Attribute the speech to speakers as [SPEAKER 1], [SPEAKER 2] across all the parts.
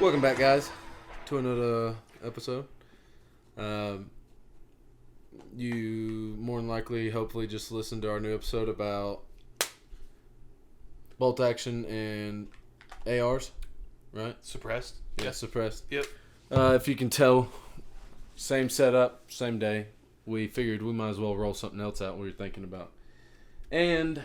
[SPEAKER 1] Welcome back, guys, to another episode. You more than likely, hopefully, just listened to our new episode about bolt action and ARs, right?
[SPEAKER 2] Suppressed?
[SPEAKER 1] Yeah, suppressed.
[SPEAKER 2] Yep.
[SPEAKER 1] If you can tell, same setup, same day. We figured we might as well roll something else out we were thinking about. And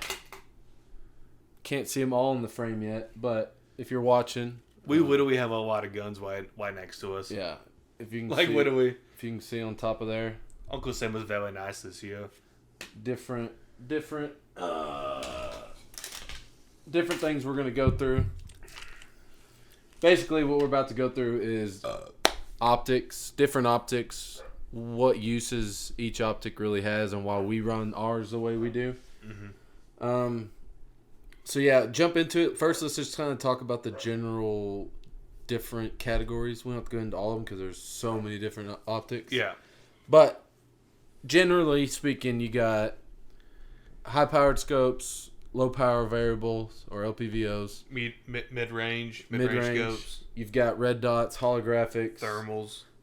[SPEAKER 1] can't see them all in the frame yet, but if you're watching...
[SPEAKER 2] We literally have a lot of guns right next to us.
[SPEAKER 1] Yeah. If you can
[SPEAKER 2] like,
[SPEAKER 1] see,
[SPEAKER 2] what do we?
[SPEAKER 1] If you can see on top of there.
[SPEAKER 2] Uncle Sam was very nice this year.
[SPEAKER 1] Different things we're going to go through. Basically, what we're about to go through is optics, different optics, what uses each optic really has, and why we run ours the way we do. Mm-hmm. So yeah, jump into it. First, let's just kind of talk about the general different categories. We don't have to go into all of them because there's so many different optics.
[SPEAKER 2] Yeah.
[SPEAKER 1] But generally speaking, you got high-powered scopes, low-power variables, or LPVOs.
[SPEAKER 2] Mid-range scopes.
[SPEAKER 1] You've got red dots, holographics.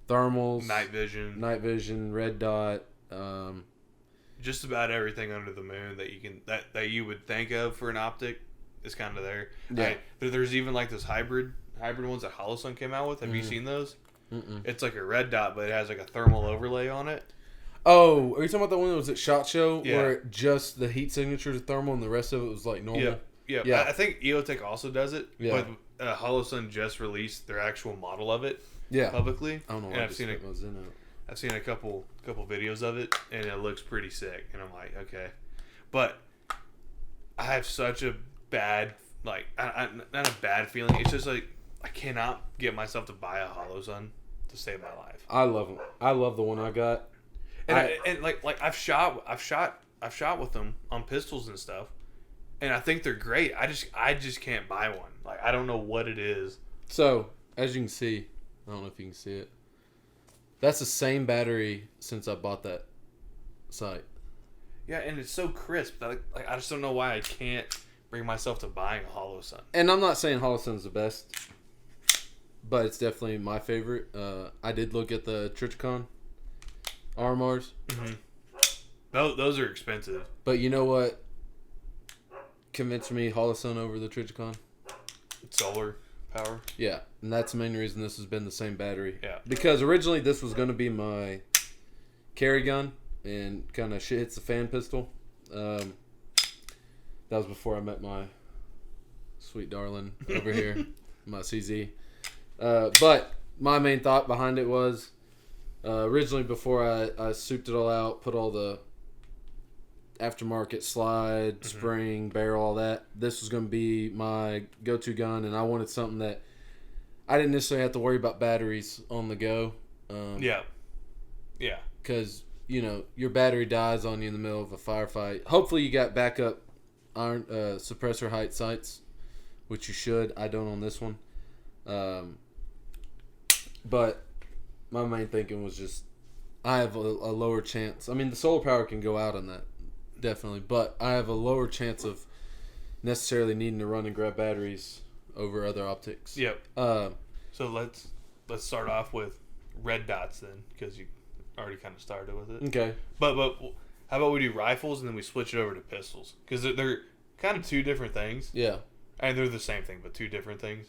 [SPEAKER 1] Thermals.
[SPEAKER 2] Night vision.
[SPEAKER 1] Red dot.
[SPEAKER 2] Just about everything under the moon that you would think of for an optic is kind of there.
[SPEAKER 1] Yeah.
[SPEAKER 2] There's even like those hybrid ones that Holosun came out with. Have you seen those? Mm-mm. It's like a red dot, but it has like a thermal overlay on it.
[SPEAKER 1] Oh, are you talking about the one that was at SHOT Show?
[SPEAKER 2] Yeah.
[SPEAKER 1] Where just the heat signatures are thermal and the rest of it was like normal?
[SPEAKER 2] Yeah. I think EOTech also does it.
[SPEAKER 1] Yeah.
[SPEAKER 2] But Holosun just released their actual model of it publicly.
[SPEAKER 1] I don't know why I've
[SPEAKER 2] seen a couple videos of it, and it looks pretty sick. And I'm like, okay. But I have such a bad, not a bad feeling. It's just like I cannot get myself to buy a Holosun to save my life.
[SPEAKER 1] I love them. I love the one I got.
[SPEAKER 2] And I've shot with them on pistols and stuff, and I think they're great. I just can't buy one. Like, I don't know what it is.
[SPEAKER 1] So as you can see, I don't know if you can see it. That's the same battery since I bought that sight.
[SPEAKER 2] Yeah, and it's so crisp. Like I just don't know why I can't bring myself to buying a Holosun.
[SPEAKER 1] And I'm not saying Holosun's the best, but it's definitely my favorite. I did look at the Trichicon RMRs.
[SPEAKER 2] Mm-hmm. Those are expensive.
[SPEAKER 1] But you know what convinced me Holosun over the Trichicon?
[SPEAKER 2] Solar power.
[SPEAKER 1] Yeah, and that's the main reason this has been the same battery.
[SPEAKER 2] Yeah.
[SPEAKER 1] Because originally this was going to be my carry gun and kind of shit hits the fan pistol. That was before I met my sweet darling over here, my CZ. But my main thought behind it was originally before I souped it all out, put all the aftermarket slide, spring, barrel, all that. This was going to be my go-to gun, and I wanted something that I didn't necessarily have to worry about batteries on the go.
[SPEAKER 2] Yeah.
[SPEAKER 1] Because, your battery dies on you in the middle of a firefight. Hopefully you got backup iron suppressor height sights, which you should. I don't on this one. But my main thinking was just I have a lower chance. I mean, the solar power can go out on that. Definitely, but I have a lower chance of necessarily needing to run and grab batteries over other optics.
[SPEAKER 2] Yep. So let's start off with red dots then, because you already kind of started with it.
[SPEAKER 1] Okay.
[SPEAKER 2] But how about we do rifles and then we switch it over to pistols, because they're kind of two different things.
[SPEAKER 1] Yeah.
[SPEAKER 2] And they're the same thing, but two different things.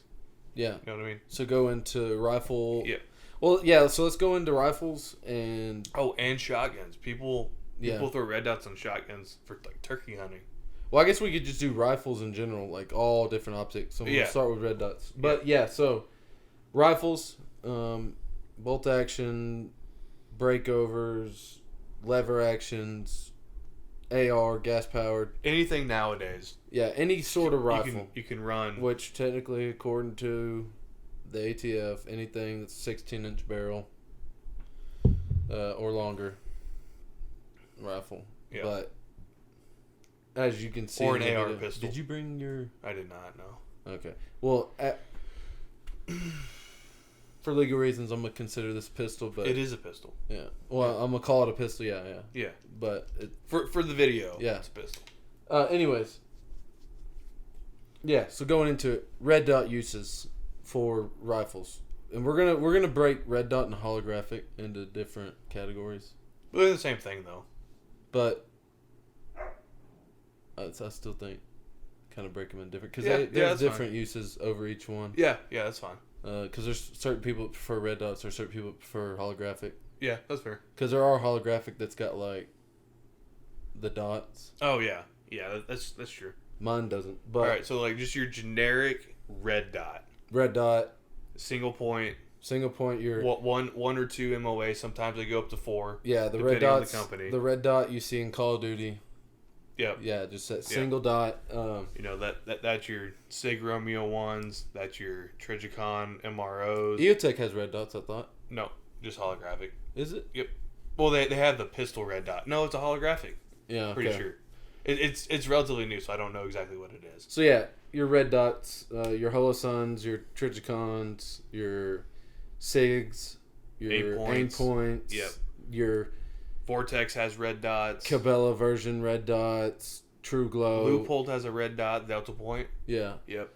[SPEAKER 1] Yeah.
[SPEAKER 2] You know what I mean?
[SPEAKER 1] So go into rifle.
[SPEAKER 2] Yeah.
[SPEAKER 1] Well, yeah. So let's go into rifles and
[SPEAKER 2] shotguns. People throw red dots on shotguns for like turkey hunting.
[SPEAKER 1] Well, I guess we could just do rifles in general, like all different optics. So we'll start with red dots. But so rifles, bolt action, breakovers, lever actions, AR, gas powered.
[SPEAKER 2] Anything nowadays.
[SPEAKER 1] Yeah, any sort of rifle.
[SPEAKER 2] You can run.
[SPEAKER 1] Which technically, according to the ATF, anything that's 16-inch barrel or longer. Rifle, but as you can see,
[SPEAKER 2] or an AR pistol.
[SPEAKER 1] Did you bring your?
[SPEAKER 2] I did not. No.
[SPEAKER 1] Okay. Well, for legal reasons, I'm gonna consider this pistol, but
[SPEAKER 2] it is a pistol.
[SPEAKER 1] Yeah. Well, I'm gonna call it a pistol. Yeah.
[SPEAKER 2] Yeah.
[SPEAKER 1] But
[SPEAKER 2] for the video,
[SPEAKER 1] yeah,
[SPEAKER 2] it's a pistol.
[SPEAKER 1] Anyways, yeah. So going into it, red dot uses. for rifles, and we're gonna break red dot and holographic into different categories.
[SPEAKER 2] They're the same thing though.
[SPEAKER 1] But I still think kind of break them in different because there's different uses over each one.
[SPEAKER 2] Yeah, that's fine.
[SPEAKER 1] Because there's certain people that prefer red dots, or certain people that prefer holographic.
[SPEAKER 2] Yeah, that's fair.
[SPEAKER 1] Because there are holographic that's got like the dots.
[SPEAKER 2] Oh yeah, that's true.
[SPEAKER 1] Mine doesn't. But
[SPEAKER 2] all right, so like just your generic red dot.
[SPEAKER 1] Red dot,
[SPEAKER 2] single point.
[SPEAKER 1] You're
[SPEAKER 2] one or two MOA. Sometimes they go up to 4.
[SPEAKER 1] Yeah, the red dots. The red dot you see in Call of Duty.
[SPEAKER 2] Yep.
[SPEAKER 1] Yeah, just that single dot.
[SPEAKER 2] That's your Sig Romeo ones. That's your Trigicon MROs.
[SPEAKER 1] EOTech has red dots, I thought.
[SPEAKER 2] No, just holographic.
[SPEAKER 1] Is it?
[SPEAKER 2] Yep. Well, they have the pistol red dot. No, it's a holographic.
[SPEAKER 1] Yeah, okay.
[SPEAKER 2] Pretty sure. It's relatively new, so I don't know exactly what it is.
[SPEAKER 1] So yeah, your red dots, your Holosuns, your Trigicons, your Sigs, your aim points.
[SPEAKER 2] Yep.
[SPEAKER 1] Your
[SPEAKER 2] Vortex has red dots.
[SPEAKER 1] Cabela version red dots. True Glow.
[SPEAKER 2] Loophole has a red dot. Delta Point.
[SPEAKER 1] Yeah.
[SPEAKER 2] Yep.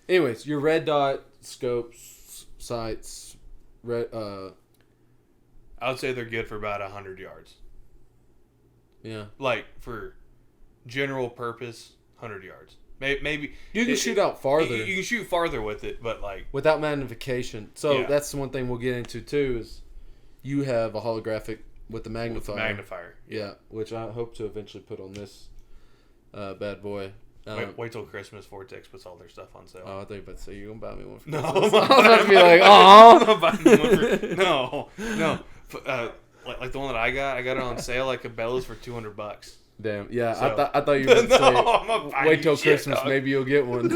[SPEAKER 1] Anyways, your red dot scopes, sights, red.
[SPEAKER 2] I would say they're good for about 100 yards.
[SPEAKER 1] Yeah.
[SPEAKER 2] Like for general purpose, 100 yards. Maybe
[SPEAKER 1] you can shoot out farther.
[SPEAKER 2] You can shoot farther with it, but like
[SPEAKER 1] without magnification. So that's the one thing we'll get into too is you have a holographic with the magnifier. Yeah, which I hope to eventually put on this bad boy.
[SPEAKER 2] Wait till Christmas. Vortex puts all their stuff on sale.
[SPEAKER 1] Oh, I thought you were about to say you're gonna buy me one for
[SPEAKER 2] Christmas.
[SPEAKER 1] No, I was about to be like, oh,
[SPEAKER 2] I'm not buying one for, no. Like the one that I got it on sale like Cabela's for $200.
[SPEAKER 1] Damn, yeah, so, I thought you were going to say, wait till Christmas, maybe you'll get one.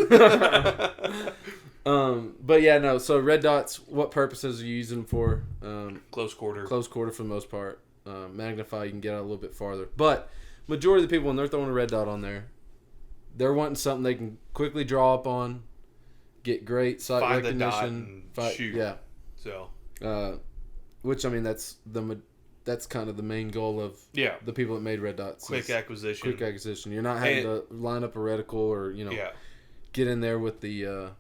[SPEAKER 1] But yeah, no, so red dots, what purposes are you using them for?
[SPEAKER 2] Close quarter.
[SPEAKER 1] Close quarter for the most part. Magnify, you can get out a little bit farther. But majority of the people, when they're throwing a red dot on there, they're wanting something they can quickly draw up on, get great sight
[SPEAKER 2] find
[SPEAKER 1] recognition.
[SPEAKER 2] The dot and shoot.
[SPEAKER 1] Yeah.
[SPEAKER 2] So.
[SPEAKER 1] Which, I mean, that's kind of the main goal of the people that made red dots.
[SPEAKER 2] Quick acquisition.
[SPEAKER 1] You're not having to line up a reticle or, get in there with the...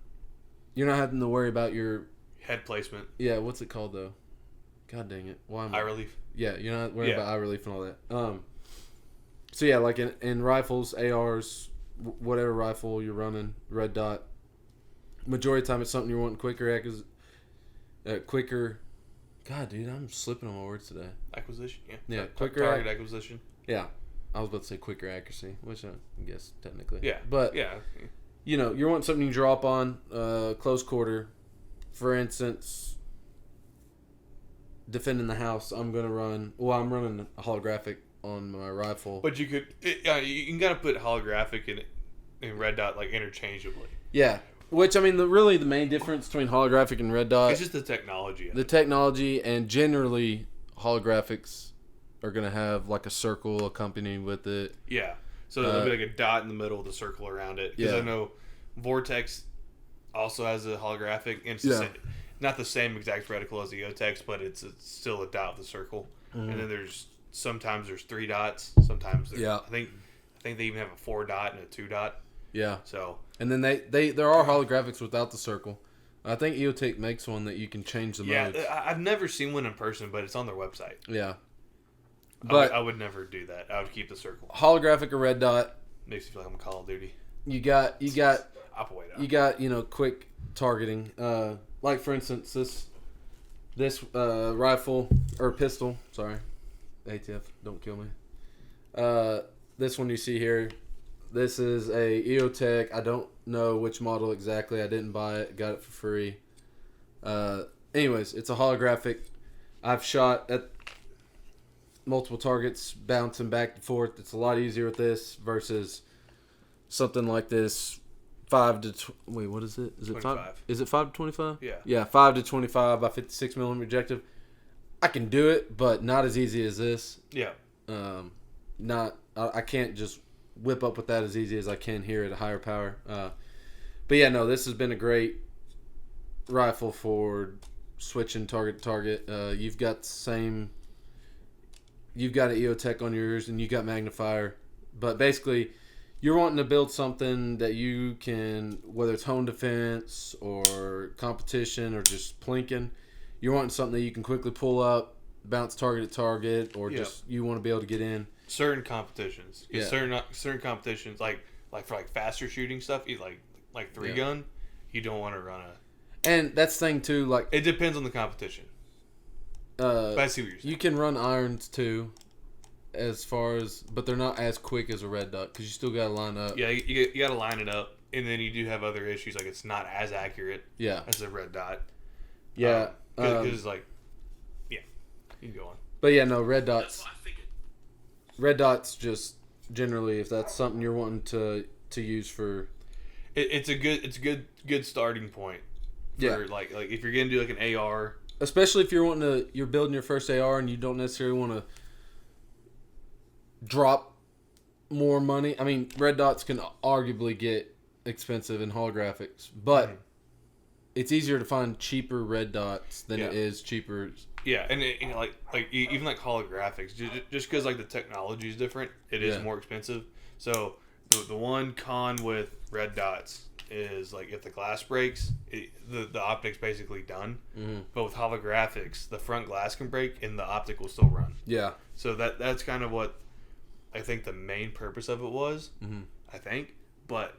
[SPEAKER 1] you're not having to worry about your...
[SPEAKER 2] head placement.
[SPEAKER 1] Yeah, what's it called, though? God dang it. Why am
[SPEAKER 2] eye relief.
[SPEAKER 1] Yeah, you're not worried about eye relief and all that. So, yeah, like in rifles, ARs, whatever rifle you're running, red dot, majority of the time it's something you're wanting quicker... God, dude, I'm slipping on my words today.
[SPEAKER 2] Acquisition, yeah.
[SPEAKER 1] Yeah,
[SPEAKER 2] quicker target acquisition.
[SPEAKER 1] Yeah, I was about to say quicker accuracy, which I guess technically.
[SPEAKER 2] Yeah,
[SPEAKER 1] but
[SPEAKER 2] yeah,
[SPEAKER 1] you're wanting something you can draw up on close quarter. For instance, defending the house, I'm running a holographic on my rifle.
[SPEAKER 2] But you can kind of put holographic in red dot like interchangeably.
[SPEAKER 1] Yeah. Which, I mean, the main difference between holographic and red dot...
[SPEAKER 2] It's just the technology.
[SPEAKER 1] The technology, and generally, holographics are going to have, like, a circle accompanied with it.
[SPEAKER 2] Yeah. So there'll be, like, a dot in the middle with a circle around it. Because I know Vortex also has a holographic. And it's not the same exact reticle as the EOTech, but it's still a dot with a circle. Mm-hmm. And then sometimes there's 3 dots. Sometimes there's... I think they even have a 4 dot and a 2 dot.
[SPEAKER 1] Yeah.
[SPEAKER 2] So...
[SPEAKER 1] And then there are holographics without the circle. I think EOTech makes one that you can change the modes.
[SPEAKER 2] Yeah, I've never seen one in person, but it's on their website.
[SPEAKER 1] Yeah.
[SPEAKER 2] But I would never do that. I would keep the circle.
[SPEAKER 1] Holographic or red dot.
[SPEAKER 2] Makes me feel like I'm Call of Duty.
[SPEAKER 1] You got quick targeting. Like for instance this rifle or pistol. Sorry, ATF, don't kill me. This one you see here. This is a EOTech. I don't know which model exactly. I didn't buy it. Got it for free. Anyways, it's a holographic. I've shot at multiple targets, bouncing back and forth. It's a lot easier with this versus something like this. 5 to... Wait, what is it? Is it
[SPEAKER 2] 25.
[SPEAKER 1] 5? Is it 5 to 25?
[SPEAKER 2] Yeah.
[SPEAKER 1] Yeah, 5 to 25 by 56 millimeter objective. I can do it, but not as easy as this.
[SPEAKER 2] Yeah.
[SPEAKER 1] I can't just whip up with that as easy as I can here at a higher power. But yeah, no, this has been a great rifle for switching target to target. You've got an EOTech on yours and you got magnifier, but basically you're wanting to build something that you can, whether it's home defense or competition or just plinking, you're wanting something that you can quickly pull up, bounce target to target, or just you want to be able to get in.
[SPEAKER 2] Certain competitions. Yeah. Certain competitions, like for like faster shooting stuff, like 3-gun, you don't want to run a...
[SPEAKER 1] And that's the thing, too, like...
[SPEAKER 2] It depends on the competition. But I see what you're saying.
[SPEAKER 1] You can run irons, too. As far as, but they're not as quick as a red dot because you still got to line up.
[SPEAKER 2] Yeah, you got to line it up, and then you do have other issues like it's not as accurate. As a red dot.
[SPEAKER 1] Yeah,
[SPEAKER 2] because you can go on.
[SPEAKER 1] But yeah, no red dots. Red dots just generally, if that's something you're wanting to use for,
[SPEAKER 2] it's a good starting point. For like if you're gonna do like an AR,
[SPEAKER 1] especially if you're building your first AR and you don't necessarily want to drop more money. I mean, red dots can arguably get expensive in holographics, but it's easier to find cheaper red dots than it is cheaper.
[SPEAKER 2] Yeah, and even like holographics, just because like the technology is different, it is more expensive. So the one con with red dots is like if the glass breaks, the optic's basically done. Mm-hmm. But with holographics, the front glass can break and the optic will still run. Yeah. So that's kind of what I think the main purpose of it was. Mm-hmm. I think, but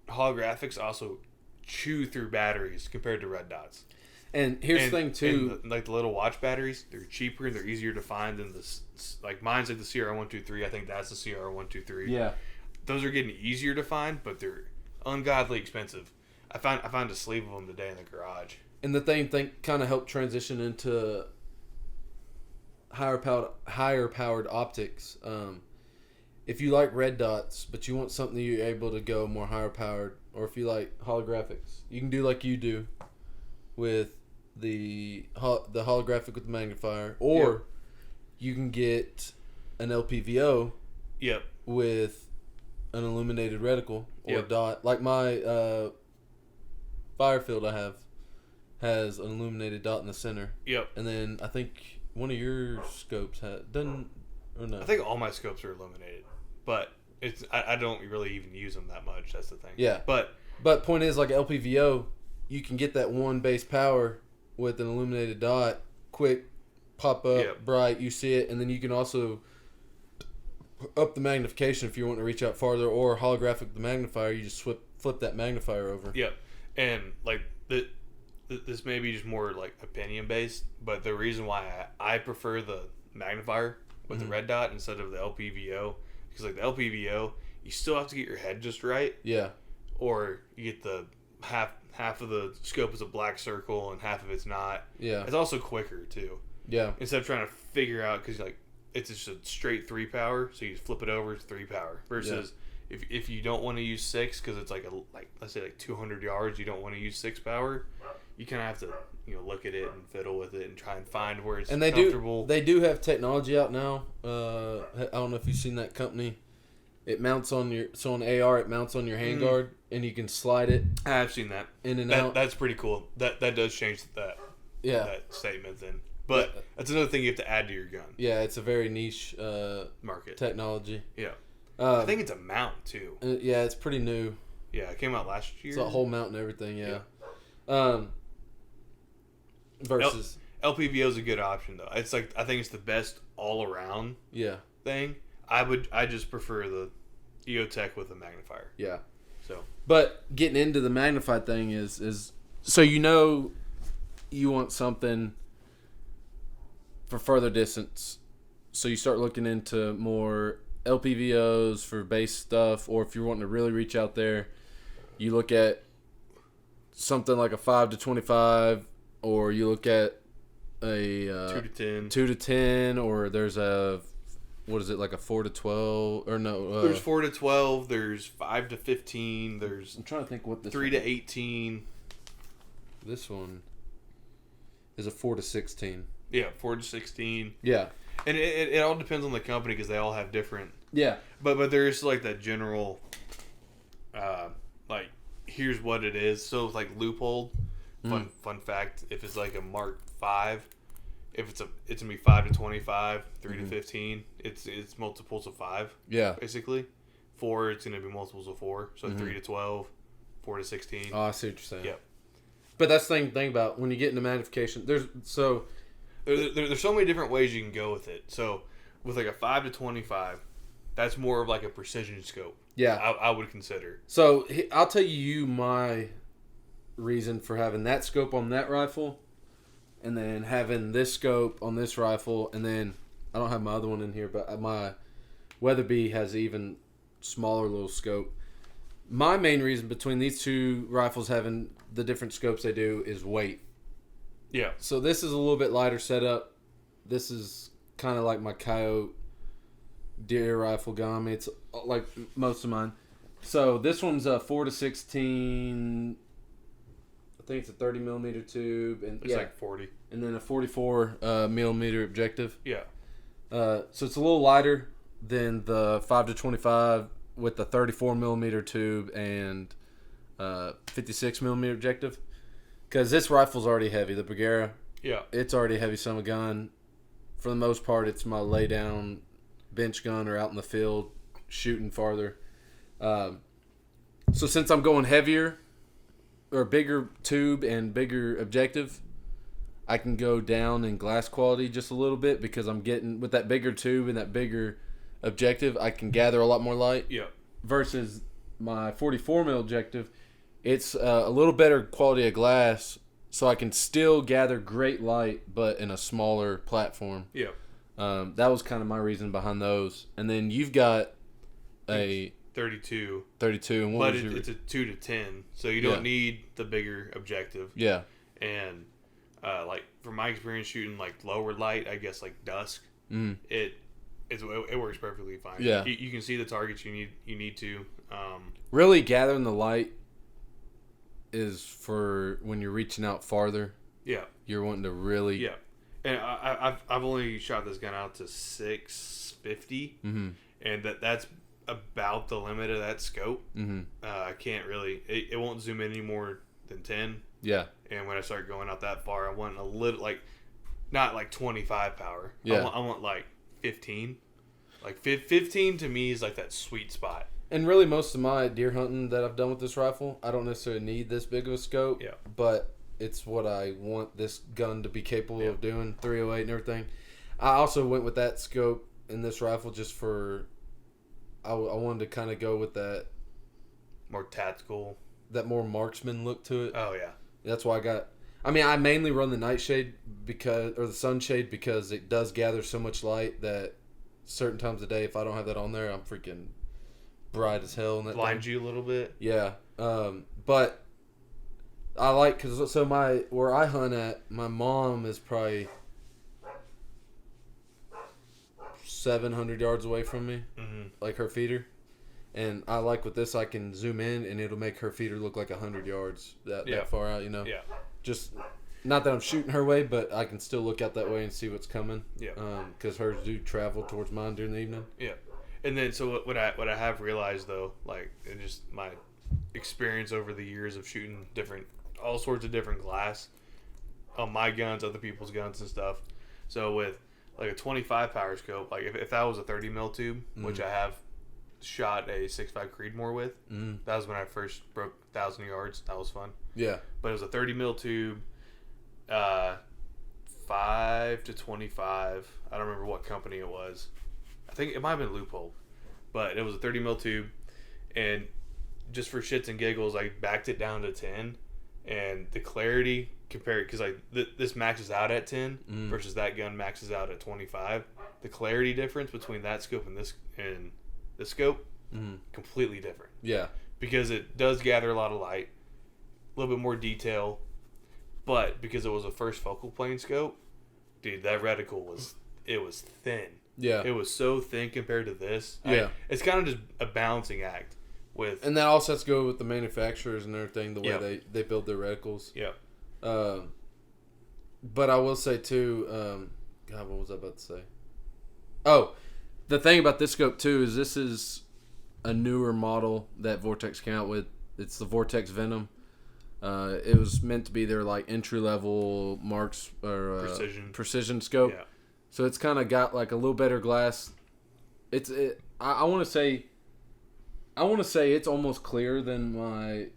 [SPEAKER 2] holographics also chew through batteries compared to red dots.
[SPEAKER 1] And here's the thing too,
[SPEAKER 2] like the little watch batteries, they're cheaper and they're easier to find than like mine's like the CR123. I think that's the CR123. Yeah. Those are getting easier to find, but they're ungodly expensive. I found a sleeve of them today in the garage. And the thing
[SPEAKER 1] kind of helped transition into higher powered optics. If you like red dots, but you want something you're able to go more higher powered, or if you like holographics, you can do like you do with the holographic with the magnifier, or you can get an LPVO with an illuminated reticle or a dot. Like my Firefield I have has an illuminated dot in the center. Yep. And then I think one of your scopes doesn't, or no?
[SPEAKER 2] I think all my scopes are illuminated, but I don't really even use them that much. That's the thing.
[SPEAKER 1] Yeah. But point is, like LPVO, you can get that one base power with an illuminated dot, quick, pop up, bright, you see it, and then you can also up the magnification if you want to reach out farther, or holographic the magnifier, you just flip that magnifier over.
[SPEAKER 2] Yep. And like this may be just more like opinion based, but the reason why I prefer the magnifier with the red dot instead of the LPVO, because like the LPVO, you still have to get your head just right. Yeah. Or you get the half of the scope is a black circle and half of it's not. Yeah. It's also quicker too. Yeah. Instead of trying to figure out, because like it's just a straight 3 power, so you just flip it over, it's 3 power. Versus if you don't want to use 6 because it's like let's say like 200 yards, you don't want to use 6 power. You kind of have to look at it and fiddle with it and try and find where it's comfortable.
[SPEAKER 1] They do have technology out now. I don't know if you've seen that company. It mounts on on AR. It mounts on your handguard, and you can slide it.
[SPEAKER 2] I have seen that
[SPEAKER 1] in and out.
[SPEAKER 2] That's pretty cool. That does change that statement then. But that's another thing you have to add to your gun.
[SPEAKER 1] Yeah, it's a very niche
[SPEAKER 2] market
[SPEAKER 1] technology.
[SPEAKER 2] Yeah, I think it's a mount too.
[SPEAKER 1] Yeah, it's pretty new.
[SPEAKER 2] Yeah, it came out last year.
[SPEAKER 1] It's a whole mount and everything. Yeah. Versus
[SPEAKER 2] LPVO is a good option though. It's like I think it's the best all around. Thing. I just prefer the EOTech with a magnifier.
[SPEAKER 1] Yeah. So, but getting into the magnified thing is so you want something for further distance. So you start looking into more LPVOs for base stuff, or if you're wanting to really reach out there, you look at something like a 5-25, or you look at a
[SPEAKER 2] 2-10,
[SPEAKER 1] 2-10, or there's a what is it, like a 4-12, or no?
[SPEAKER 2] There's 4-12. There's 5-15.
[SPEAKER 1] I'm trying to think what this
[SPEAKER 2] 3-18.
[SPEAKER 1] This one is a 4-16.
[SPEAKER 2] Yeah, 4-16.
[SPEAKER 1] Yeah,
[SPEAKER 2] and it all depends on the company because they all have different.
[SPEAKER 1] Yeah,
[SPEAKER 2] but there's like that general, like here's what it is. So like loophole. Fun fact: if it's like a Mark V. If it's gonna be 5-25, 3-15. It's multiples of 5.
[SPEAKER 1] Yeah,
[SPEAKER 2] basically, 4, it's going to be multiples of 4. So 3 to 12, 4 to 16.
[SPEAKER 1] Oh, I see what you're saying.
[SPEAKER 2] Yep.
[SPEAKER 1] But that's the thing about when you get into magnification. There's so
[SPEAKER 2] many different ways you can go with it. So with like a 5 to 25, that's more of like a precision scope.
[SPEAKER 1] Yeah.
[SPEAKER 2] I would consider.
[SPEAKER 1] So I'll tell you my reason for having that scope on that rifle, and then having this scope on this rifle, and then I don't have my other one in here, but my Weatherby has even smaller little scope. My main reason between these two rifles having the different scopes they do is weight.
[SPEAKER 2] Yeah.
[SPEAKER 1] So this is a little bit lighter setup. This is kind of like my Coyote deer rifle gun. I mean, it's like most of mine. So this one's a 4 to 16. I think it's a 30 millimeter tube, and
[SPEAKER 2] it's like 40,
[SPEAKER 1] and then a 44 millimeter objective.
[SPEAKER 2] Yeah.
[SPEAKER 1] So it's a little lighter than the 5 to 25 with the 34 millimeter tube and 56 millimeter objective. Because this rifle's already heavy. The Bergara.
[SPEAKER 2] Yeah.
[SPEAKER 1] It's already a heavy summer gun. For the most part, it's my lay down bench gun or out in the field shooting farther. So since I'm going heavier or bigger tube and bigger objective, I can go down in glass quality just a little bit because I'm getting with that bigger tube and that bigger objective, I can gather a lot more light.
[SPEAKER 2] Yeah.
[SPEAKER 1] Versus my 44 mil objective, it's a little better quality of glass, so I can still gather great light, but in a smaller platform.
[SPEAKER 2] Yeah.
[SPEAKER 1] That was kind of my reason behind those. And then you've got a
[SPEAKER 2] 32.
[SPEAKER 1] 32. And what
[SPEAKER 2] but
[SPEAKER 1] was your...
[SPEAKER 2] it's a 2 to 10, so you don't need the bigger objective.
[SPEAKER 1] Yeah.
[SPEAKER 2] And like from my experience shooting like lower light, I guess like dusk, it works perfectly fine.
[SPEAKER 1] Yeah.
[SPEAKER 2] You can see the targets you need to.
[SPEAKER 1] Really gathering the light is for when you're reaching out farther.
[SPEAKER 2] Yeah.
[SPEAKER 1] You're wanting to really...
[SPEAKER 2] Yeah. And I've only shot this gun out to 650, and that's about the limit of that scope. I can't really... It won't zoom in any more than 10.
[SPEAKER 1] Yeah.
[SPEAKER 2] And when I start going out that far, I want a little, like, not like 25 power.
[SPEAKER 1] Yeah.
[SPEAKER 2] I want like 15. Like 15 to me is like that sweet spot.
[SPEAKER 1] And really, most of my deer hunting that I've done with this rifle, I don't necessarily need this big of a scope.
[SPEAKER 2] Yeah.
[SPEAKER 1] But it's what I want this gun to be capable of doing, 308 and everything. I also went with that scope in this rifle just for... I wanted to kind of go with that...
[SPEAKER 2] More tactical.
[SPEAKER 1] That more marksman look to it.
[SPEAKER 2] Oh, yeah.
[SPEAKER 1] That's why I got... I mean, I mainly run the nightshade or the sunshade because it does gather so much light that certain times of day, if I don't have that on there, I'm freaking bright as hell. In that
[SPEAKER 2] Blinds you a little bit.
[SPEAKER 1] Yeah. But I like... Because so where I hunt at, my mom is probably 700 yards away from me. Like her feeder. And I like with this, I can zoom in and it'll make her feeder look like 100 yards that far out, you know?
[SPEAKER 2] Yeah.
[SPEAKER 1] Just, not that I'm shooting her way, but I can still look out that way and see what's coming.
[SPEAKER 2] Yeah.
[SPEAKER 1] Because hers do travel towards mine during the evening.
[SPEAKER 2] Yeah. And then, so what I have realized, though, like, in just my experience over the years of shooting all sorts of different glass on my guns, other people's guns and stuff. So with, like, a 25 power scope, like, if that was a 30 mil tube, which I have shot a 6.5 Creedmoor with. That was when I first broke 1,000 yards. That was fun.
[SPEAKER 1] Yeah.
[SPEAKER 2] But it was a 30 mil tube, 5 to 25. I don't remember what company it was. I think it might have been Loophole. But it was a 30 mil tube. And just for shits and giggles, I backed it down to 10. And the clarity compared, because this maxes out at 10 versus that gun maxes out at 25. The clarity difference between that scope and this scope, completely different.
[SPEAKER 1] Yeah.
[SPEAKER 2] Because it does gather a lot of light, a little bit more detail, but because it was a first focal plane scope, dude, that reticle was thin.
[SPEAKER 1] Yeah.
[SPEAKER 2] It was so thin compared to this.
[SPEAKER 1] Yeah.
[SPEAKER 2] It's kind of just a balancing act with...
[SPEAKER 1] And that also has to go with the manufacturers and everything, the way they build their reticles.
[SPEAKER 2] Yeah.
[SPEAKER 1] But I will say, too, God, what was I about to say? Oh, the thing about this scope, too, is this is a newer model that Vortex came out with. It's the Vortex Venom. It was meant to be their like entry level marks or precision scope.
[SPEAKER 2] Yeah.
[SPEAKER 1] So it's kind of got like a little better glass. I want to say I want to say it's almost clearer than my.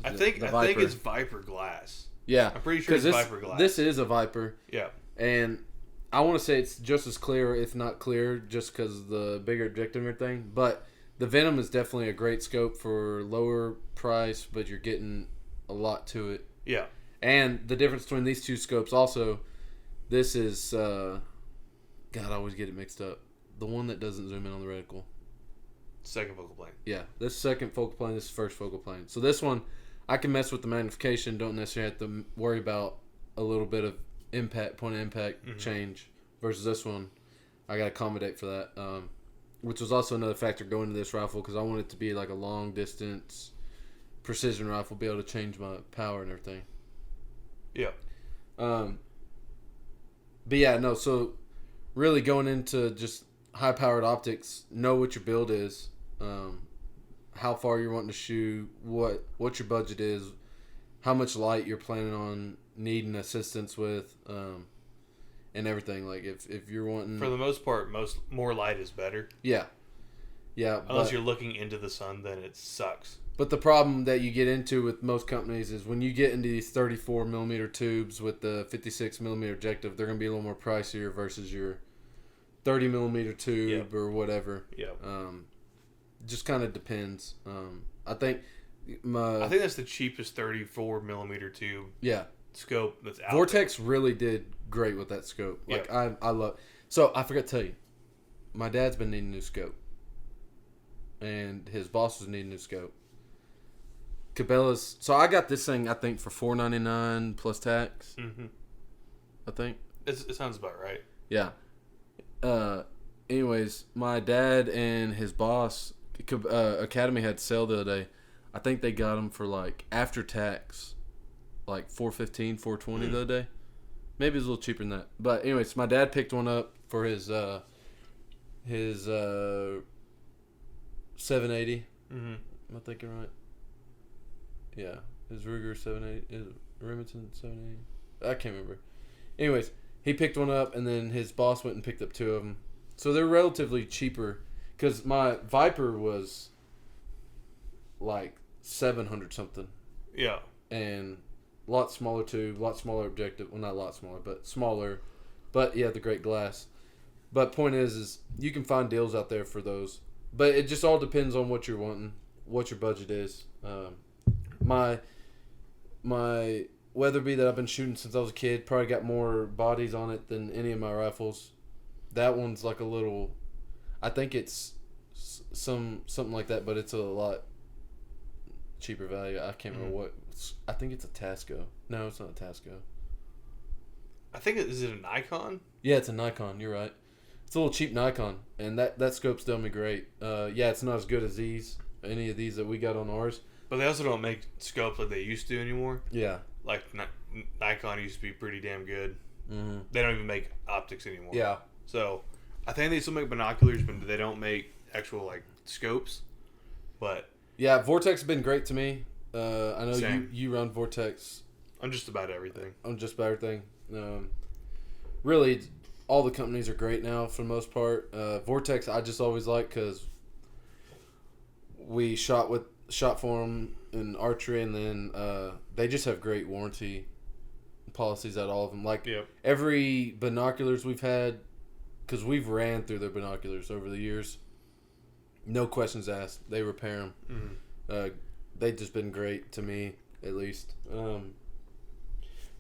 [SPEAKER 2] I think it's Viper glass.
[SPEAKER 1] Yeah,
[SPEAKER 2] I'm pretty sure it's Viper glass.
[SPEAKER 1] This is a Viper.
[SPEAKER 2] Yeah,
[SPEAKER 1] and I want to say it's just as clear, if not clearer, just because the bigger objective and everything. But the Venom is definitely a great scope for lower price, but you're getting a lot to it.
[SPEAKER 2] Yeah,
[SPEAKER 1] and the difference between these two scopes also, this is God, I always get it mixed up. The one that doesn't zoom in on the reticle.
[SPEAKER 2] Second focal plane.
[SPEAKER 1] Yeah, this second focal plane, this is first focal plane. So this one, I can mess with the magnification, don't necessarily have to worry about a little bit of point of impact change, versus this one, I got to accommodate for that, which was also another factor going into this rifle, because I want it to be like a long distance precision rifle, be able to change my power and everything.
[SPEAKER 2] Yeah.
[SPEAKER 1] But yeah, no, so really going into just high powered optics, know what your build is, how far you're wanting to shoot, what your budget is, how much light you're planning on needing assistance with, and everything. Like if you're wanting,
[SPEAKER 2] for the most part, more light is better.
[SPEAKER 1] Yeah.
[SPEAKER 2] Unless you're looking into the sun, then it sucks.
[SPEAKER 1] But the problem that you get into with most companies is when you get into these 34 millimeter tubes with the 56 millimeter objective, they're going to be a little more pricier versus your 30 millimeter tube or whatever.
[SPEAKER 2] Yeah.
[SPEAKER 1] Just kind of depends. I think
[SPEAKER 2] that's the cheapest 34 millimeter tube.
[SPEAKER 1] Yeah.
[SPEAKER 2] Scope that's out.
[SPEAKER 1] Vortex really did great with that scope. Like I love. So I forgot to tell you, my dad's been needing a new scope, and his boss was needing a new scope. Cabela's. So I got this thing I think for $4.99 plus tax.
[SPEAKER 2] Mm-hmm.
[SPEAKER 1] I think
[SPEAKER 2] it sounds about right.
[SPEAKER 1] Yeah. Anyways, my dad and his boss, Academy, had sale the other day. I think they got them for like after tax, like $415, $420 the other day. Maybe it's a little cheaper than that. But anyways, my dad picked one up for his 780.
[SPEAKER 2] Mm-hmm.
[SPEAKER 1] Am I thinking right? Yeah, his Ruger 780, is Remington 780. I can't remember. Anyways, he picked one up, and then his boss went and picked up two of them. So they're relatively cheaper, because my Viper was like 700 something.
[SPEAKER 2] Yeah.
[SPEAKER 1] And a lot smaller tube, a lot smaller objective. Well, not a lot smaller, but smaller. But yeah, the great glass. But point is you can find deals out there for those. But it just all depends on what you're wanting, what your budget is. My Weatherby that I've been shooting since I was a kid probably got more bodies on it than any of my rifles. That one's like a little, I think it's something like that, but it's a lot cheaper value. I can't remember what. I think it's a Tasco. No, it's not a Tasco.
[SPEAKER 2] I think is it a Nikon?
[SPEAKER 1] Yeah, it's a Nikon. You're right. It's a little cheap Nikon, and that scope's done me great. Yeah, it's not as good as any of these that we got on ours.
[SPEAKER 2] But they also don't make scopes like they used to anymore.
[SPEAKER 1] Yeah.
[SPEAKER 2] Like Nikon used to be pretty damn good.
[SPEAKER 1] Mm-hmm.
[SPEAKER 2] They don't even make optics anymore.
[SPEAKER 1] Yeah.
[SPEAKER 2] So I think they still make binoculars, but they don't make actual like scopes. But
[SPEAKER 1] yeah, Vortex has been great to me. I know you run Vortex.
[SPEAKER 2] On just about everything.
[SPEAKER 1] Really, all the companies are great now for the most part. Vortex, I just always like because we shot for them in archery, and then they just have great warranty policies at all of them. Like every binoculars we've had, because we've ran through their binoculars over the years, no questions asked. They repair them.
[SPEAKER 2] Mm-hmm.
[SPEAKER 1] They've just been great to me, at least.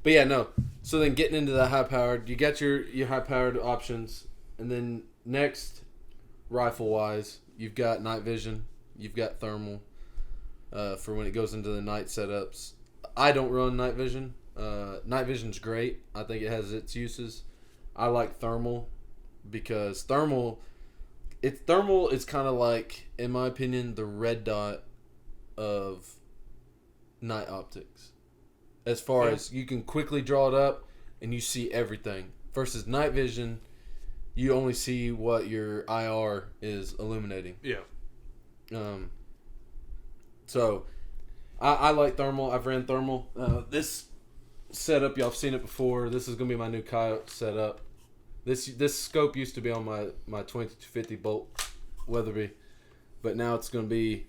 [SPEAKER 1] But yeah, no. So then getting into the high powered, you got your high powered options, and then next, rifle wise, you've got night vision, you've got thermal. For when it goes into the night setups. I don't run night vision. Night vision's great. I think it has its uses. I like thermal because thermal is kind of like, in my opinion, the red dot of night optics. As far as you can quickly draw it up and you see everything. Versus night vision, you only see what your IR is illuminating.
[SPEAKER 2] Yeah.
[SPEAKER 1] So, I like thermal. I've ran thermal. This setup, y'all have seen it before. This is gonna be my new coyote setup. This scope used to be on my 2250 bolt Weatherby, but now it's going to be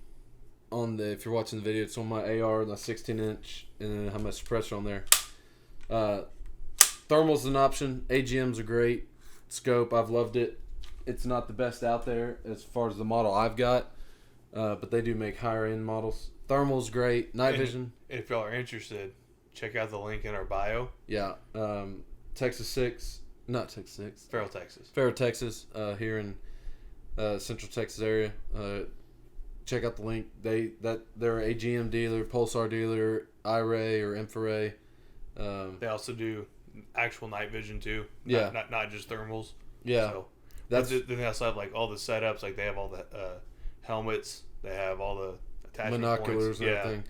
[SPEAKER 1] on the, if you're watching the video, it's on my AR, the 16-inch, and then I have my suppressor on there. Thermal's an option. AGM's a great scope. I've loved it. It's not the best out there as far as the model I've got, but they do make higher end models. Thermal's great. Night vision.
[SPEAKER 2] If y'all are interested, check out the link in our bio.
[SPEAKER 1] Yeah. Texas 6. Not Texas 6.
[SPEAKER 2] Farrell, Texas.
[SPEAKER 1] Farrell, Texas. Here in Central Texas area. Check out the link. They're a AGM dealer, Pulsar dealer, iRay or Infraray.
[SPEAKER 2] They also do actual night vision too.
[SPEAKER 1] Yeah.
[SPEAKER 2] Not just thermals.
[SPEAKER 1] Yeah.
[SPEAKER 2] So
[SPEAKER 1] then
[SPEAKER 2] they also have like all the setups. Like they have all the helmets. They have all the attachment
[SPEAKER 1] binoculars
[SPEAKER 2] points.
[SPEAKER 1] and everything.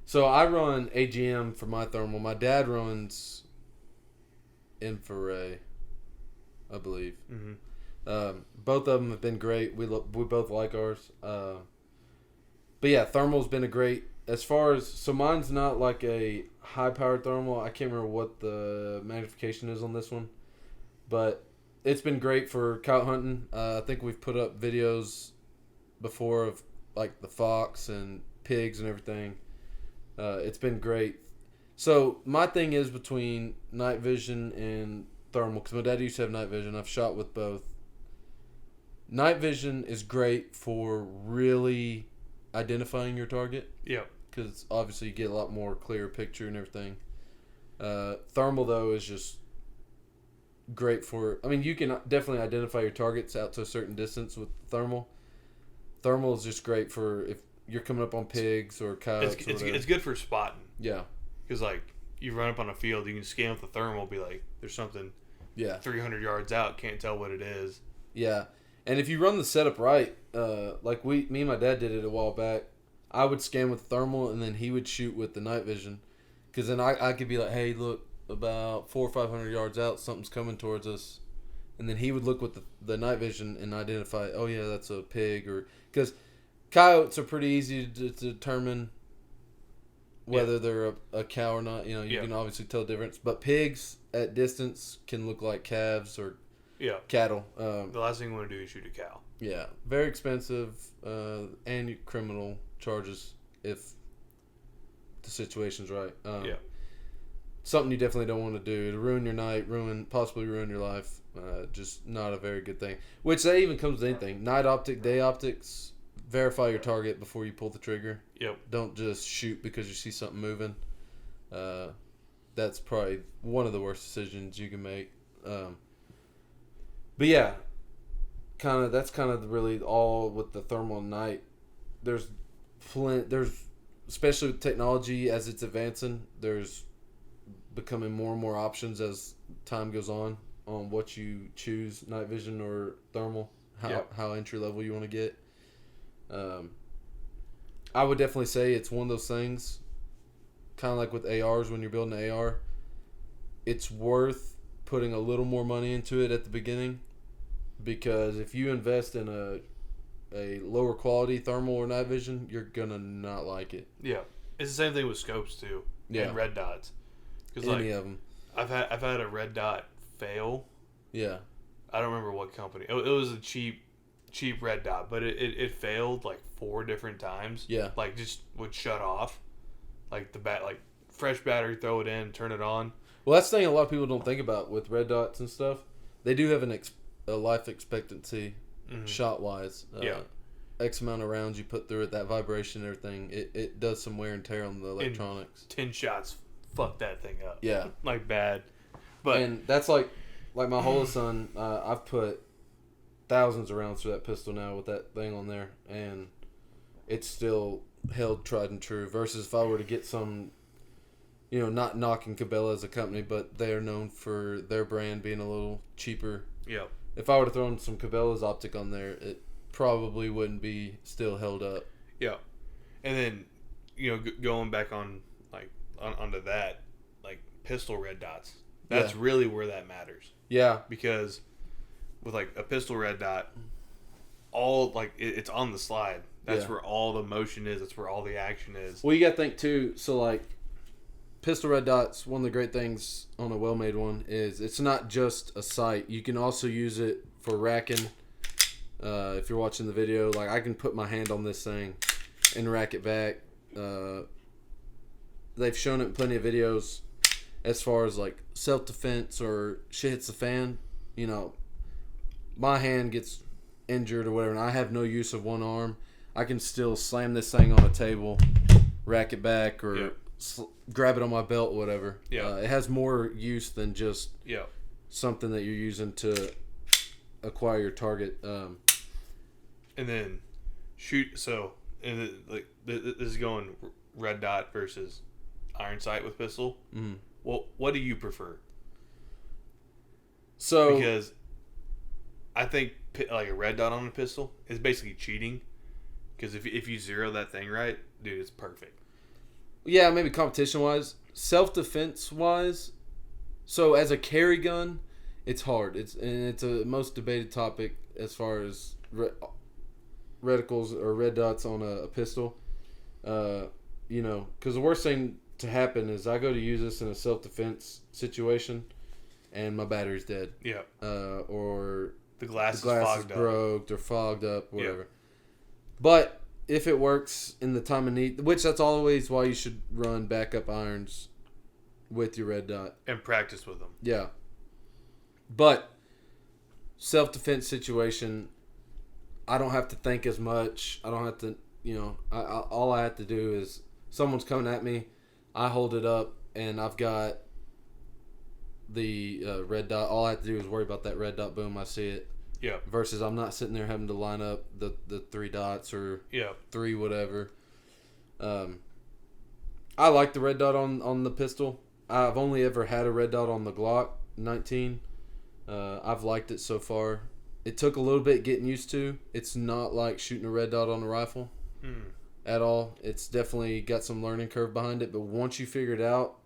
[SPEAKER 1] So I run AGM for my thermal. My dad runs Infraray, I believe.
[SPEAKER 2] Mm-hmm.
[SPEAKER 1] Both of them have been great. We both like ours. But yeah, thermal's been a great. As far as, so mine's not like a high powered thermal. I can't remember what the magnification is on this one, but it's been great for coyote hunting. I think we've put up videos before of like the fox and pigs and everything. It's been great. So my thing is between night vision and thermal, because my dad used to have night vision. I've shot with both. Night vision is great for really identifying your target.
[SPEAKER 2] Yeah.
[SPEAKER 1] Because obviously you get a lot more clear picture and everything. Thermal, though, is just great for... I mean, you can definitely identify your targets out to a certain distance with thermal. Thermal is just great for if you're coming up on pigs or coyotes.
[SPEAKER 2] It's good for spotting.
[SPEAKER 1] Yeah.
[SPEAKER 2] Because, like, you run up on a field, you can scan with the thermal, be like, there's something 300 yards out, can't tell what it is.
[SPEAKER 1] Yeah. And if you run the setup right, like me and my dad did it a while back, I would scan with thermal, and then he would shoot with the night vision. Because then I could be like, hey, look, about 400 or 500 yards out, something's coming towards us. And then he would look with the night vision and identify, oh, yeah, that's a pig. Or because coyotes are pretty easy to determine whether they're a cow or not. You know, you can obviously tell the difference. But pigs at distance can look like calves or cattle.
[SPEAKER 2] The last thing you want to do is shoot a cow.
[SPEAKER 1] Yeah. Very expensive and criminal charges if the situation's right. Something you definitely don't want to do. To ruin your night, possibly ruin your life. Just not a very good thing. Which that even comes with anything. Night optic, day optics. Verify your target before you pull the trigger.
[SPEAKER 2] Yep. Don't
[SPEAKER 1] just shoot because you see something moving. That's probably one of the worst decisions you can make. But yeah, that's kind of really all with the thermal night. There's especially with technology as it's advancing, there's becoming more and more options as time goes on what you choose, night vision or thermal, how entry level you want to get. I would definitely say it's one of those things, kind of like with ARs when you're building an AR, it's worth putting a little more money into it at the beginning, because if you invest in a lower quality thermal or night vision, you're gonna not like it.
[SPEAKER 2] Yeah, it's the same thing with scopes too.
[SPEAKER 1] Yeah,
[SPEAKER 2] and red dots. Because
[SPEAKER 1] any of them,
[SPEAKER 2] I've had a red dot fail.
[SPEAKER 1] Yeah,
[SPEAKER 2] I don't remember what company. It was a cheap red dot, but it failed like 4 different times.
[SPEAKER 1] Yeah, like
[SPEAKER 2] just would shut off, like fresh battery, throw it in, turn it on.
[SPEAKER 1] Well, that's the thing a lot of people don't think about with red dots and stuff. They do have a life expectancy, shot wise. X amount of rounds you put through it, that vibration and everything, it does some wear and tear on the electronics.
[SPEAKER 2] 10 shots, fuck that thing up.
[SPEAKER 1] Yeah,
[SPEAKER 2] like bad.
[SPEAKER 1] And that's like my Holosun. I've put thousands of rounds through that pistol now with that thing on there, and it's still held tried and true. Versus if I were to get some, not knocking Cabela as a company, but they're known for their brand being a little cheaper.
[SPEAKER 2] Yeah.
[SPEAKER 1] If I were to throw some Cabela's optic on there, it probably wouldn't be still held up.
[SPEAKER 2] Yeah. And then, going back on onto that, like pistol red dots. That's really where that matters.
[SPEAKER 1] Yeah.
[SPEAKER 2] Because with like a pistol red dot, it's on the slide. That's where all the motion is. That's where all the action is.
[SPEAKER 1] Well, you got to think too. So like, pistol red dots. One of the great things on a well-made one is it's not just a sight. You can also use it for racking. If you're watching the video, like I can put my hand on this thing and rack it back. They've shown it in plenty of videos as far as like self-defense or shit hits the fan. You know, my hand gets injured or whatever, and I have no use of one arm. I can still slam this thing on a table, rack it back, or grab it on my belt, whatever.
[SPEAKER 2] Yeah.
[SPEAKER 1] It has more use than just something that you're using to acquire your target.
[SPEAKER 2] And then shoot. So, this is going red dot versus iron sight with pistol.
[SPEAKER 1] Mm-hmm.
[SPEAKER 2] Well, what do you prefer?
[SPEAKER 1] So,
[SPEAKER 2] because I think like a red dot on a pistol is basically cheating. Because if you zero that thing right, dude, it's perfect.
[SPEAKER 1] Yeah, maybe competition wise, self defense wise. So as a carry gun, it's hard. It's a most debated topic as far as reticles or red dots on a pistol. You know, because the worst thing to happen is I go to use this in a self defense situation, and my battery's dead.
[SPEAKER 2] Yeah.
[SPEAKER 1] Or
[SPEAKER 2] the glass
[SPEAKER 1] is
[SPEAKER 2] fogged
[SPEAKER 1] broke or fogged up, whatever. But if it works in the time of need, which that's always why you should run backup irons with your red dot
[SPEAKER 2] and practice with them.
[SPEAKER 1] Yeah. But self-defense situation, I don't have to think as much. I don't have to, you know, all I have to do is someone's coming at me, I hold it up, and I've got the red dot. All I have to do is worry about that red dot. Boom, I see it.
[SPEAKER 2] Yeah.
[SPEAKER 1] Versus I'm not sitting there having to line up the 3 dots or 3 whatever. I like the red dot on the pistol. I've only ever had a red dot on the Glock 19. I've liked it so far. It took a little bit getting used to. It's not like shooting a red dot on a rifle at all. It's definitely got some learning curve behind it. But once you figure it out,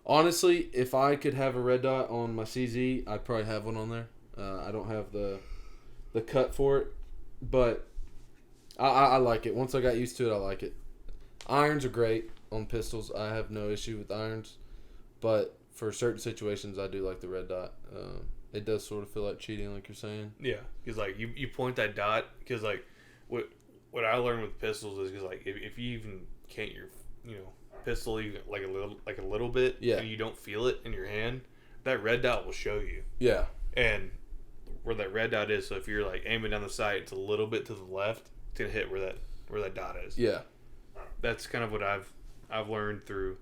[SPEAKER 1] honestly, if I could have a red dot on my CZ, I'd probably have one on there. I don't have the cut for it, but I like it. Once I got used to it, I like it. Irons are great on pistols. I have no issue with irons, but for certain situations, I do like the red dot. It does sort of feel like cheating, like you're saying.
[SPEAKER 2] Yeah, because like you point that dot, because like what I learned with pistols is because like if you even can't your pistol even like a little bit, and you don't feel it in your hand, that red dot will show you.
[SPEAKER 1] Yeah,
[SPEAKER 2] and where that red dot is, so if you're like aiming down the sight, it's a little bit to the left, it's gonna hit where that dot is.
[SPEAKER 1] Yeah,
[SPEAKER 2] that's kind of what I've learned through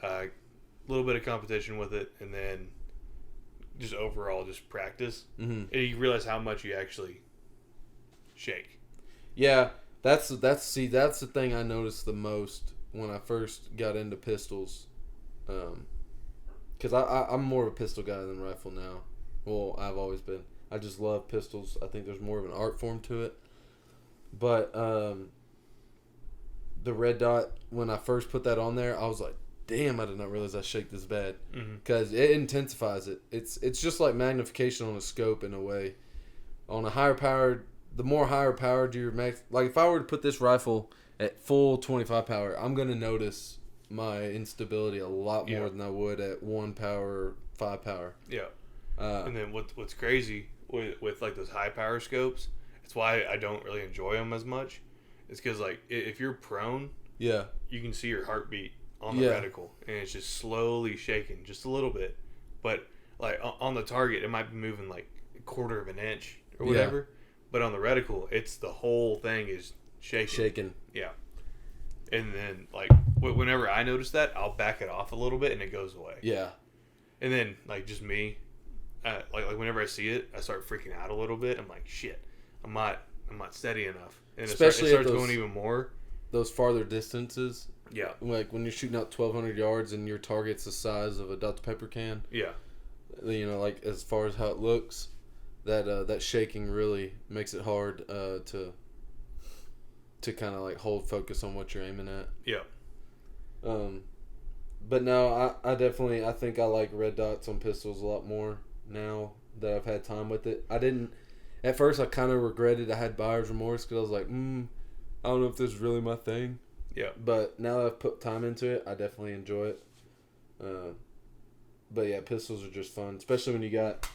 [SPEAKER 2] a little bit of competition with it, and then just overall just practice.
[SPEAKER 1] Mm-hmm.
[SPEAKER 2] And you realize how much you actually shake.
[SPEAKER 1] Yeah, that's the thing I noticed the most when I first got into pistols, because I'm more of a pistol guy than rifle now. Well, I've always been. I just love pistols. I think there's more of an art form to it. But the red dot, when I first put that on there, I was like, damn, I did not realize I shake this bad. Because it intensifies it. It's just like magnification on a scope in a way. On a higher powered, the more higher powered your max... Like, if I were to put this rifle at full 25 power, I'm going to notice my instability a lot more than I would at 1 power or 5 power.
[SPEAKER 2] Yeah. And then what's crazy with like those high power scopes, it's why I don't really enjoy them as much. It's because like if you're prone, you can see your heartbeat on the reticle, and it's just slowly shaking just a little bit. But like on the target, it might be moving like a quarter of an inch or whatever. But on the reticle, it's the whole thing is shaking. Yeah. And then like whenever I notice that, I'll back it off a little bit, and it goes away.
[SPEAKER 1] Yeah.
[SPEAKER 2] And then like just me. Like whenever I see it, I start freaking out a little bit. I'm like, shit, I'm not steady enough, and
[SPEAKER 1] especially
[SPEAKER 2] it starts going even more.
[SPEAKER 1] Those farther distances.
[SPEAKER 2] Yeah.
[SPEAKER 1] Like when you're shooting out 1,200 yards and your target's the size of a Dr Pepper can.
[SPEAKER 2] Yeah.
[SPEAKER 1] You know, like as far as how it looks, that shaking really makes it hard to kind of like hold focus on what you're aiming at.
[SPEAKER 2] Yeah.
[SPEAKER 1] But no, I definitely think I like red dots on pistols a lot more now that I've had time with it. I didn't at first. I kind of regretted I had buyer's remorse because I was like, I don't know if this is really my thing.
[SPEAKER 2] Yeah.
[SPEAKER 1] But now that I've put time into it, I definitely enjoy it. But yeah, pistols are just fun, especially when you got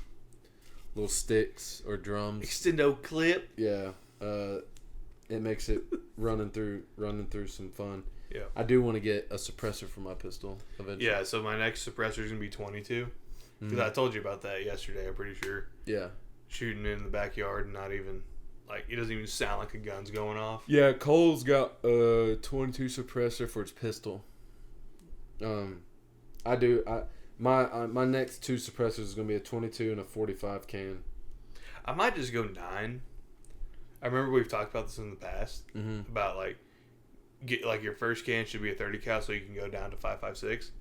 [SPEAKER 1] little sticks or drums.
[SPEAKER 2] Extendo clip.
[SPEAKER 1] Yeah. It makes it running through some fun.
[SPEAKER 2] Yeah.
[SPEAKER 1] I do want to get a suppressor for my pistol eventually.
[SPEAKER 2] Yeah, so my next suppressor is going to be 22. Because I told you about that yesterday, I'm pretty sure.
[SPEAKER 1] Yeah.
[SPEAKER 2] Shooting in the backyard and not even, like, it doesn't even sound like a gun's going off.
[SPEAKER 1] Yeah, Cole's got a 22 suppressor for his pistol. My next 2 suppressors is going to be a 22 and a 45 can.
[SPEAKER 2] I might just go 9. I remember we've talked about this in the past.
[SPEAKER 1] Mm-hmm.
[SPEAKER 2] About, like, your first can should be a 30 cal so you can go down to 5.56.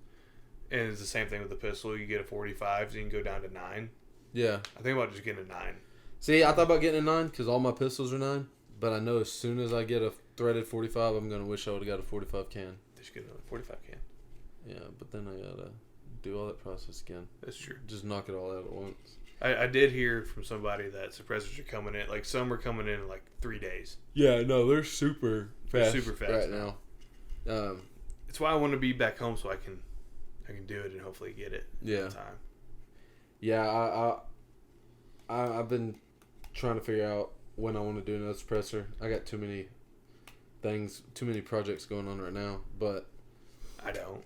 [SPEAKER 2] And it's the same thing with the pistol. You get a 45 so you can go down to 9.
[SPEAKER 1] Yeah.
[SPEAKER 2] I think about just getting a 9.
[SPEAKER 1] See, I thought about getting a 9 because all my pistols are 9. But I know as soon as I get a threaded 45, I'm going to wish I would have got a 45 can.
[SPEAKER 2] Just get another 45 can.
[SPEAKER 1] Yeah, but then I got to do all that process again.
[SPEAKER 2] That's true.
[SPEAKER 1] Just knock it all out at once.
[SPEAKER 2] I did hear from somebody that suppressors are coming in. Like, some are coming in like 3 days.
[SPEAKER 1] Yeah, no, they're super fast.
[SPEAKER 2] They're super fast
[SPEAKER 1] right now.
[SPEAKER 2] It's why I want to be back home so I can do it and hopefully get it in time.
[SPEAKER 1] Yeah, I've been trying to figure out when I want to do another suppressor. I got too many projects going on right now, but
[SPEAKER 2] I don't.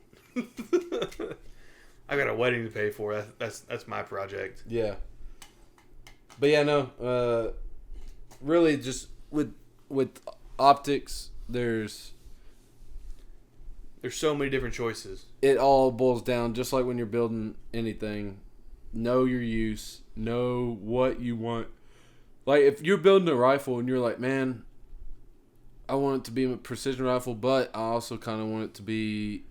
[SPEAKER 2] I got a wedding to pay for. That's my project.
[SPEAKER 1] Yeah. But yeah, no. Really, just with optics, there's
[SPEAKER 2] so many different choices.
[SPEAKER 1] It all boils down, just like when you're building anything, know your use, know what you want. Like, if you're building a rifle and you're like, man, I want it to be a precision rifle, but I also kind of want it to be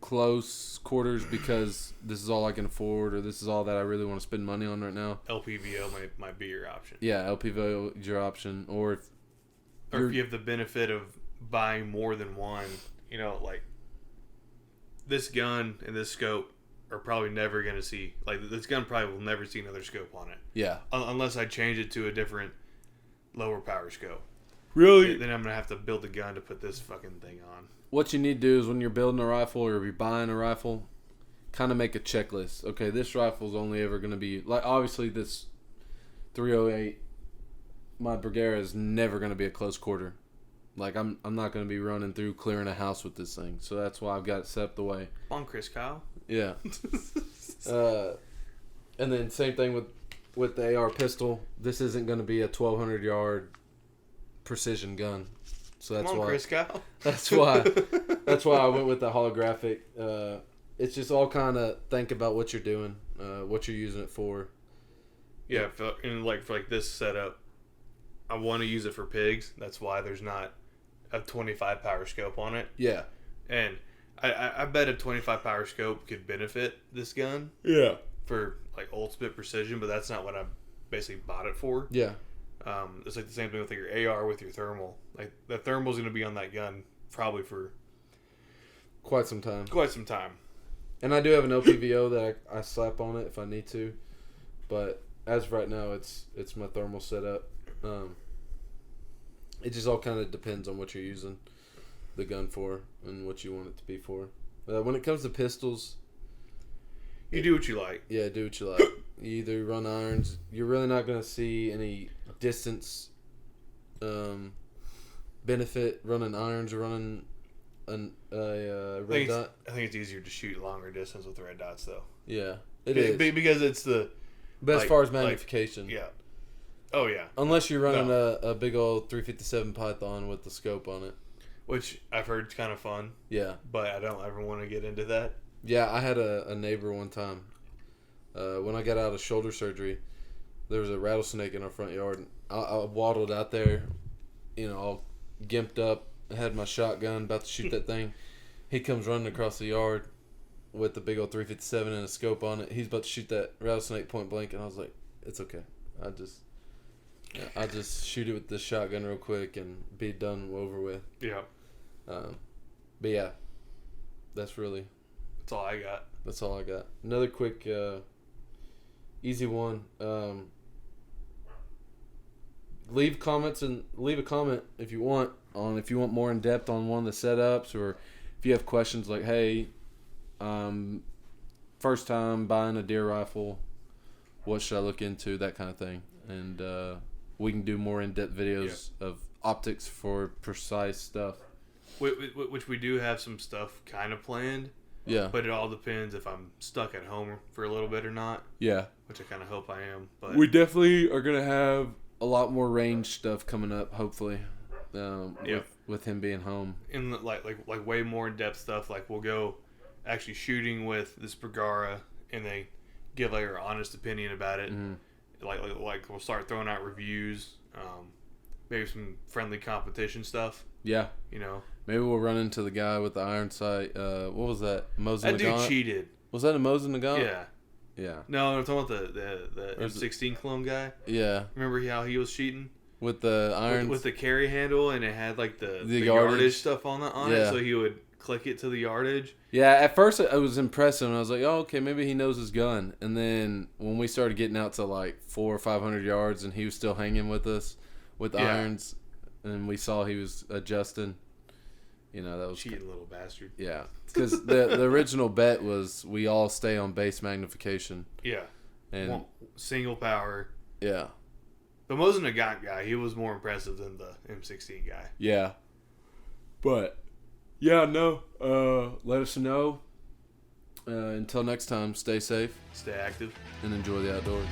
[SPEAKER 1] close quarters because this is all I can afford, or this is all that I really want to spend money on right now.
[SPEAKER 2] LPVO might be your option.
[SPEAKER 1] Yeah, LPVO is your option. Or if
[SPEAKER 2] you have the benefit of buying more than one, like this gun and this scope are probably never going to see, like, this gun probably will never see another scope on it.
[SPEAKER 1] Yeah.
[SPEAKER 2] Unless I change it to a different lower power scope.
[SPEAKER 1] Really?
[SPEAKER 2] Then I'm going to have to build a gun to put this fucking thing on.
[SPEAKER 1] What you need to do is when you're building a rifle or you're buying a rifle, kind of make a checklist. Okay, this rifle's only ever going to be, like, obviously this 308, my Bergara is never going to be a close quarter. Like, I'm not going to be running through clearing a house with this thing. So that's why I've got it set up the way.
[SPEAKER 2] Come on, Chris Kyle.
[SPEAKER 1] Yeah. And then same thing with the AR pistol. This isn't going to be a 1,200 yard precision gun. So that's why.
[SPEAKER 2] Chris Kyle.
[SPEAKER 1] That's why I went with the holographic. It's just all kind of think about what you're doing, what you're using it for.
[SPEAKER 2] Yeah, for this setup, I want to use it for pigs. That's why there's not a 25 power scope on it.
[SPEAKER 1] Yeah.
[SPEAKER 2] And I bet a 25 power scope could benefit this gun.
[SPEAKER 1] Yeah.
[SPEAKER 2] For like ultimate precision, but that's not what I basically bought it for.
[SPEAKER 1] Yeah.
[SPEAKER 2] It's like the same thing with your AR with your thermal. Like, the thermal's going to be on that gun probably for
[SPEAKER 1] quite some time. And I do have an LPVO that I slap on it if I need to, but as of right now, it's my thermal setup. It just all kind of depends on what you're using the gun for and what you want it to be for. When it comes to pistols,
[SPEAKER 2] you do what you like.
[SPEAKER 1] Yeah, do what you like. You either run irons. You're really not going to see any distance benefit running irons or running a red dot.
[SPEAKER 2] I think it's easier to shoot longer distance with the red dots, though.
[SPEAKER 1] Yeah, it is.
[SPEAKER 2] Because it's the...
[SPEAKER 1] But as far as magnification.
[SPEAKER 2] yeah. Oh, yeah.
[SPEAKER 1] Unless you're running a big old 357 Python with the scope on it.
[SPEAKER 2] Which I've heard is kind of fun.
[SPEAKER 1] Yeah.
[SPEAKER 2] But I don't ever want to get into that.
[SPEAKER 1] Yeah, I had a neighbor one time. When I got out of shoulder surgery, there was a rattlesnake in our front yard. And I waddled out there, all gimped up. I had my shotgun, about to shoot that thing. He comes running across the yard with the big old 357 and a scope on it. He's about to shoot that rattlesnake point blank, and I was like, it's okay. I'll just shoot it with this shotgun real quick and be done over with.
[SPEAKER 2] Yeah.
[SPEAKER 1] But yeah, that's
[SPEAKER 2] all I got.
[SPEAKER 1] That's all I got. Another quick, easy one. Leave comments and leave a comment if you want more in depth on one of the setups, or if you have questions like, hey, first time buying a deer rifle, what should I look into, that kind of thing. And we can do more in-depth videos of optics for precise stuff.
[SPEAKER 2] Which we do have some stuff kind of planned.
[SPEAKER 1] Yeah.
[SPEAKER 2] But it all depends if I'm stuck at home for a little bit or not.
[SPEAKER 1] Yeah.
[SPEAKER 2] Which I kind of hope I am. But
[SPEAKER 1] we definitely are going to have a lot more range stuff coming up, hopefully. With him being home.
[SPEAKER 2] In like way more in-depth stuff. Like we'll go actually shooting with this Bergara and they give like our honest opinion about it. Mm-hmm. Like we'll start throwing out reviews. Maybe some friendly competition stuff.
[SPEAKER 1] Yeah.
[SPEAKER 2] You know.
[SPEAKER 1] Maybe we'll run into the guy with the iron sight. What was that? Mosin
[SPEAKER 2] That dude cheated.
[SPEAKER 1] Was that a Mosin Nagant?
[SPEAKER 2] Yeah.
[SPEAKER 1] Yeah.
[SPEAKER 2] No, I'm talking about the M16 clone guy.
[SPEAKER 1] Yeah.
[SPEAKER 2] Remember how he was cheating?
[SPEAKER 1] With the iron...
[SPEAKER 2] With the carry handle, and it had like the
[SPEAKER 1] yardage
[SPEAKER 2] stuff on it, so he would click it to the yardage.
[SPEAKER 1] Yeah, at first it was impressive, and I was like, oh, okay, maybe he knows his gun. And then when we started getting out to like 400 or 500 yards, and he was still hanging with us with irons, and we saw he was adjusting... that was
[SPEAKER 2] cheating little bastard.
[SPEAKER 1] Yeah, because the original bet was we all stay on base magnification.
[SPEAKER 2] Yeah,
[SPEAKER 1] and
[SPEAKER 2] single power.
[SPEAKER 1] Yeah,
[SPEAKER 2] the Mosin Nagant guy, he was more impressive than the M16 guy.
[SPEAKER 1] Yeah, but let us know. Until next time, stay safe,
[SPEAKER 2] stay active,
[SPEAKER 1] and enjoy the outdoors.